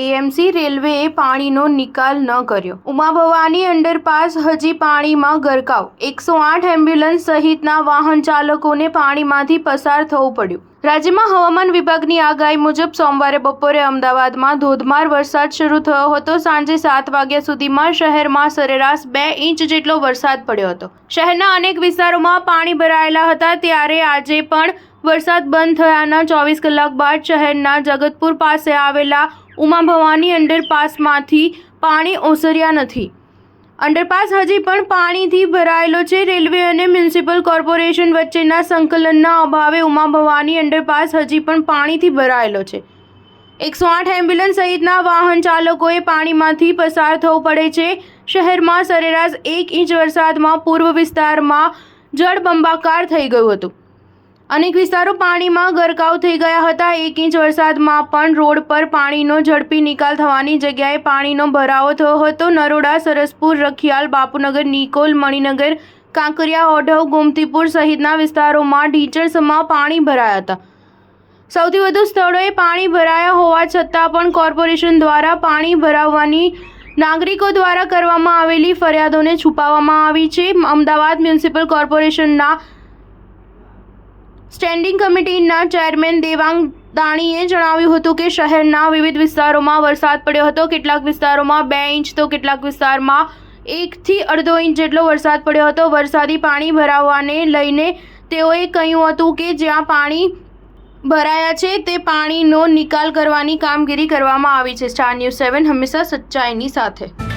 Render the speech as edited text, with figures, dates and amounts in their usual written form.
AMC રેલવેએ પાણીનો નિકાલ ન કર્યો। ઉમા ભવાની અંડરપાસ હજી પાણીમાં ગરકાવ। 108 એમ્બ્યુલન્સ સહિતના વાહન ચાલકોને પાણીમાંથી પસાર થવું પડ્યું। રાજ્યમાં હવામાન વિભાગની આગાહી મુજબ સોમવારે બપોરે અમદાવાદમાં ધોધમાર વરસાદ શરૂ થયો હતો। સાંજે 7 વાગ્યા સુધીમાં શહેરમાં સરેરાશ 2 ઇંચ જેટલો વરસાદ પડ્યો હતો। શહેરના અનેક વિસ્તારોમાં પાણી ભરાયેલા હતા। ત્યારે આજે પણ વરસાદ બંધ થયાના 24 કલાક બાદ શહેરના જગતપુર પાસે આવેલા ઉમા ભવાની અંડરપાસમાંથી પાણી ઓસર્યા નથી। અંડરપાસ હજી પણ પાણીથી ભરાયેલો છે। રેલવે અને મ્યુનિસિપલ કોર્પોરેશન વચ્ચેના સંકલનના અભાવે ઉમા ભવાની અંડરપાસ હજી પણ પાણીથી ભરાયેલો છે। 108 એમ્બ્યુલન્સ સહિતના વાહન ચાલકોએ પાણીમાંથી પસાર થવું પડે છે। શહેરમાં સરેરાશ 1 ઇંચ વરસાદમાં પૂર્વ વિસ્તારમાં જળબંબાકાર થઈ ગયું હતું। અનેક વિસ્તારો પાણીમાં ગરકાવ થઈ ગયા હતા। 1 ઇંચ વરસાદમાં પણ રોડ પર પાણીનો ઝડપી નિકાલ થવાની જગ્યાએ પાણીનો ભરાવો થયો હતો। નરોડા, સરસપુર, રખિયાલ, બાપુનગર, નિકોલ, મણિનગર, કાંકરિયા, ઓઢવ, ગોમતીપુર સહિતના વિસ્તારોમાં ઢીચણસમાં પાણી ભરાયા હતા। સૌથી વધુ સ્થળોએ પાણી ભરાયા હોવા છતાં પણ કોર્પોરેશન દ્વારા પાણી ભરાવવાની નાગરિકો દ્વારા કરવામાં આવેલી ફરિયાદોને છુપાવવામાં આવી છે। અમદાવાદ મ્યુનિસિપલ કોર્પોરેશનના સ્ટેન્ડિંગ કમિટીના ચેરમેન દેવાંગ દાણીએ જણાવ્યું હતું કે શહેરના વિવિધ વિસ્તારોમાં વરસાદ પડ્યો હતો। કેટલાક વિસ્તારોમાં 2 ઇંચ તો કેટલાક વિસ્તારમાં 1 થી 1.5 ઇંચ જેટલો વરસાદ પડ્યો હતો। વરસાદી પાણી ભરાવાને લઈને તેઓએ કહ્યું હતું કે જ્યાં પાણી ભરાયા છે તે પાણીનો નિકાલ કરવાની કામગીરી કરવામાં આવી છે। સ્ટાર ન્યૂઝ 7 હંમેશા સચ્ચાઈની સાથે।